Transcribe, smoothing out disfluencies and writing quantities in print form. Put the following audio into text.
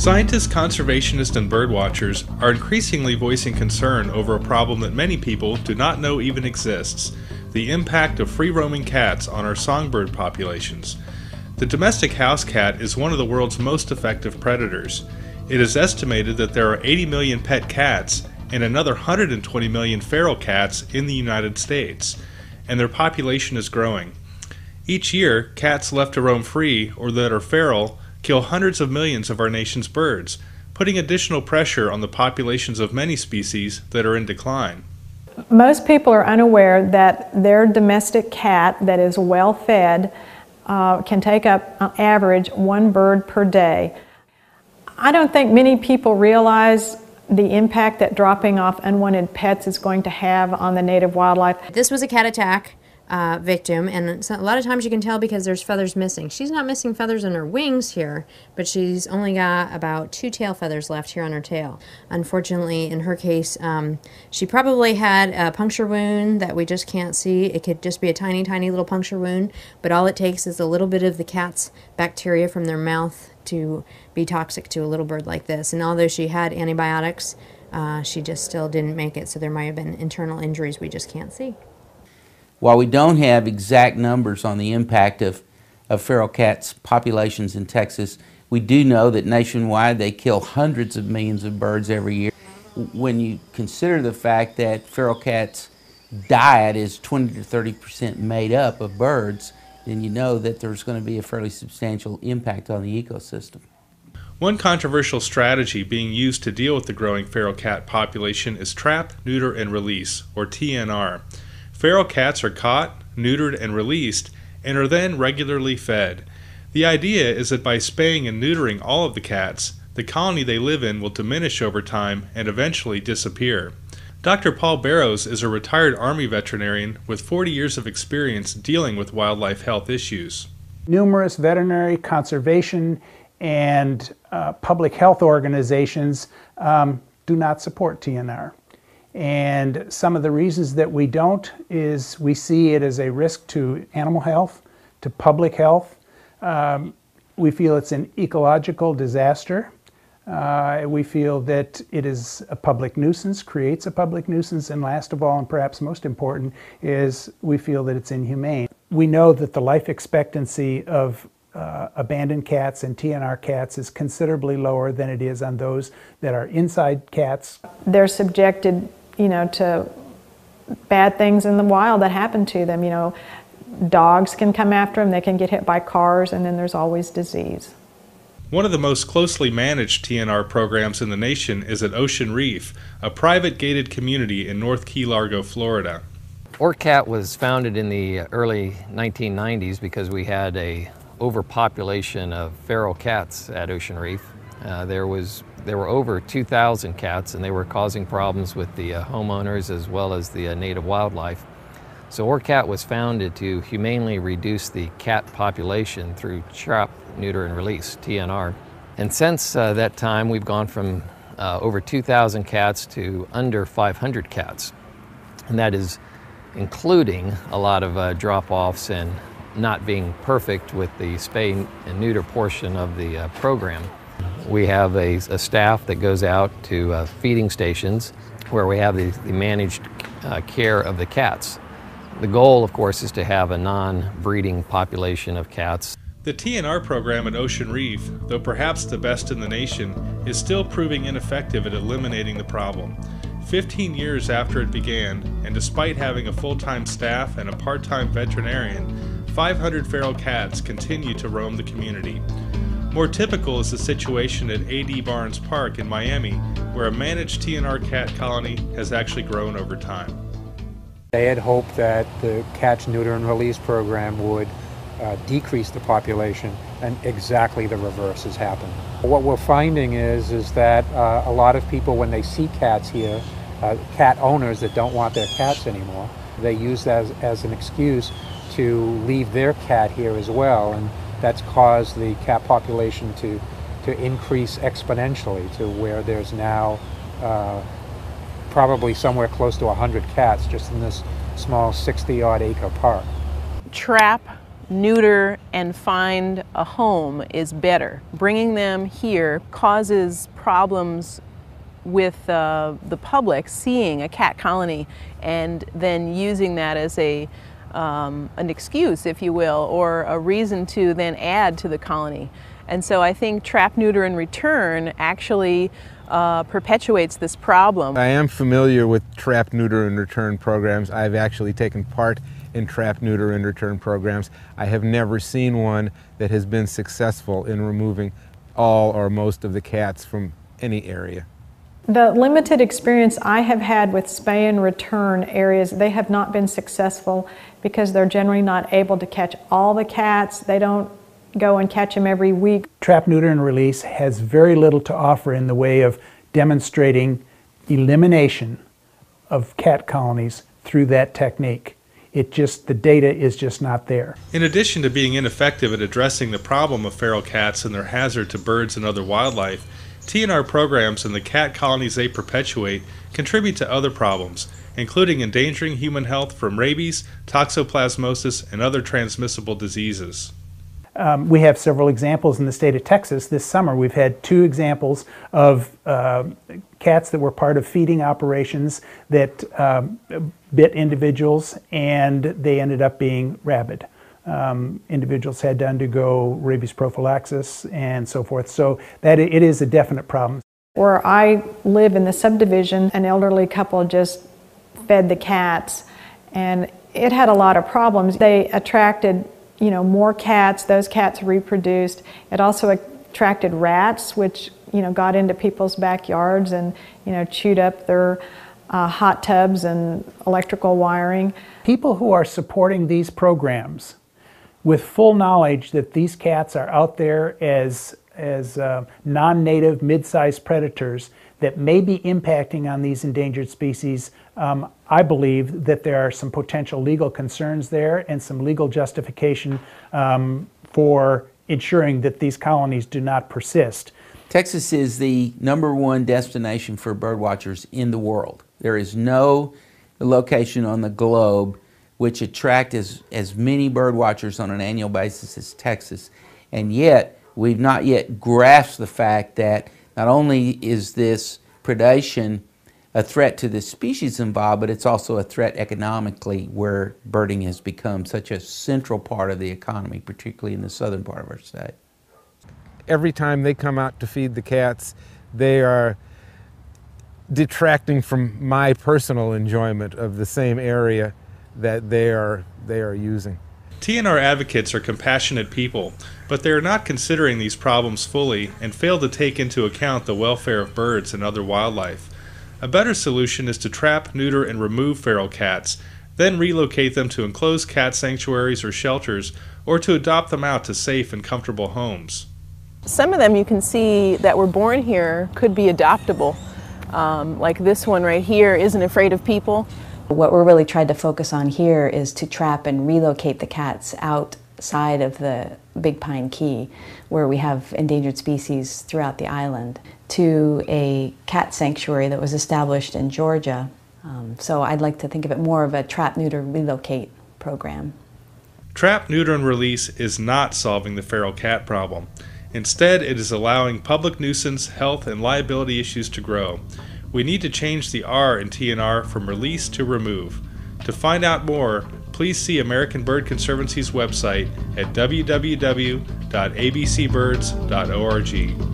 Scientists, conservationists, and birdwatchers are increasingly voicing concern over a problem that many people do not know even exists: the impact of free-roaming cats on our songbird populations. The domestic house cat is one of the world's most effective predators. It is estimated that there are 80 million pet cats and another 120 million feral cats in the United States, and their population is growing. Each year, cats left to roam free or that are feral kill hundreds of millions of our nation's birds, putting additional pressure on the populations of many species that are in decline. Most people are unaware that their domestic cat that is well fed can take up on average 1 bird per day. I don't think many people realize the impact that dropping off unwanted pets is going to have on the native wildlife. This was a cat attack victim, and a lot of times you can tell because there's feathers missing. She's not missing feathers on her wings here, but she's only got about 2 tail feathers left here on her tail. Unfortunately, in her case, she probably had a puncture wound that we just can't see. It could just be a tiny, tiny little puncture wound, but all it takes is a little bit of the cat's bacteria from their mouth to be toxic to a little bird like this. And although she had antibiotics, she just still didn't make it, so there might have been internal injuries we just can't see. While we don't have exact numbers on the impact of feral cats populations in Texas, we do know that nationwide they kill hundreds of millions of birds every year. When you consider the fact that feral cats' diet is 20 to 30% made up of birds, then you know that there's going to be a fairly substantial impact on the ecosystem. One controversial strategy being used to deal with the growing feral cat population is trap, neuter, and release, or TNR. Feral cats are caught, neutered, and released, and are then regularly fed. The idea is that by spaying and neutering all of the cats, the colony they live in will diminish over time and eventually disappear. Dr. Paul Barrows is a retired Army veterinarian with 40 years of experience dealing with wildlife health issues. Numerous veterinary, conservation, and public health organizations do not support TNR. And some of the reasons that we don't is we see it as a risk to animal health, to public health. We feel it's an ecological disaster. We feel that it is a public nuisance, creates a public nuisance, and last of all, and perhaps most important, is we feel that it's inhumane. We know that the life expectancy of abandoned cats and TNR cats is considerably lower than it is on those that are inside cats. They're subjected, to bad things in the wild that happen to them. Dogs can come after them, they can get hit by cars, and then there's always disease. One of the most closely managed TNR programs in the nation is at Ocean Reef, a private gated community in North Key Largo, Florida. ORCAT was founded in the early 1990s because we had a overpopulation of feral cats at Ocean Reef. There were over 2,000 cats, and they were causing problems with the homeowners as well as the native wildlife. So ORCAT was founded to humanely reduce the cat population through trap, neuter, and release, TNR. And since that time, we've gone from over 2,000 cats to under 500 cats. And that is including a lot of drop-offs and not being perfect with the spay and neuter portion of the program. We have a staff that goes out to feeding stations where we have the managed care of the cats. The goal, of course, is to have a non-breeding population of cats. The TNR program at Ocean Reef, though perhaps the best in the nation, is still proving ineffective at eliminating the problem. 15 years after it began, and despite having a full-time staff and a part-time veterinarian, 500 feral cats continue to roam the community. More typical is the situation at A.D. Barnes Park in Miami, where a managed TNR cat colony has actually grown over time. They had hoped that the catch, neuter, and release program would decrease the population, and exactly the reverse has happened. What we're finding is that a lot of people, when they see cats here, cat owners that don't want their cats anymore, they use that as an excuse to leave their cat here as well, and that's caused the cat population to increase exponentially to where there's now probably somewhere close to 100 cats just in this small 60-odd acre park. Trap, neuter and find a home is better. Bringing them here causes problems with the public seeing a cat colony and then using that as an excuse, if you will, or a reason to then add to the colony. And so I think trap, neuter, and return actually perpetuates this problem. I am familiar with trap, neuter, and return programs. I've actually taken part in trap, neuter, and return programs. I have never seen one that has been successful in removing all or most of the cats from any area. The limited experience I have had with spay and return areas, they have not been successful because they're generally not able to catch all the cats. They don't go and catch them every week. Trap, neuter, and release has very little to offer in the way of demonstrating elimination of cat colonies through that technique. The data is just not there. In addition to being ineffective at addressing the problem of feral cats and their hazard to birds and other wildlife, TNR programs and the cat colonies they perpetuate contribute to other problems, including endangering human health from rabies, toxoplasmosis, and other transmissible diseases. We have several examples in the state of Texas. This summer we've had 2 examples of cats that were part of feeding operations that bit individuals and they ended up being rabid. Individuals had to undergo rabies prophylaxis and so forth. So that it is a definite problem. Where I live in the subdivision, an elderly couple just fed the cats and it had a lot of problems. They attracted more cats. Those cats reproduced. It also attracted rats, which got into people's backyards and chewed up their hot tubs and electrical wiring. People who are supporting these programs with full knowledge that these cats are out there as non-native mid-sized predators that may be impacting on these endangered species, I believe that there are some potential legal concerns there and some legal justification for ensuring that these colonies do not persist. Texas is the #1 destination for bird watchers in the world. There is no location on the globe which attract as many bird watchers on an annual basis as Texas. And yet, we've not yet grasped the fact that not only is this predation a threat to the species involved, but it's also a threat economically where birding has become such a central part of the economy, particularly in the southern part of our state. Every time they come out to feed the cats, they are detracting from my personal enjoyment of the same area that they are using. TNR advocates are compassionate people, but they are not considering these problems fully and fail to take into account the welfare of birds and other wildlife. A better solution is to trap, neuter, and remove feral cats, then relocate them to enclosed cat sanctuaries or shelters, or to adopt them out to safe and comfortable homes. Some of them you can see that were born here could be adoptable. Like this one right here isn't afraid of people. What we're really trying to focus on here is to trap and relocate the cats outside of the Big Pine Key, where we have endangered species throughout the island, to a cat sanctuary that was established in Georgia. So I'd like to think of it more of a trap, neuter, relocate program. Trap, neuter, and release is not solving the feral cat problem. Instead, it is allowing public nuisance, health, and liability issues to grow. We need to change the R in TNR from release to remove. To find out more, please see American Bird Conservancy's website at www.abcbirds.org.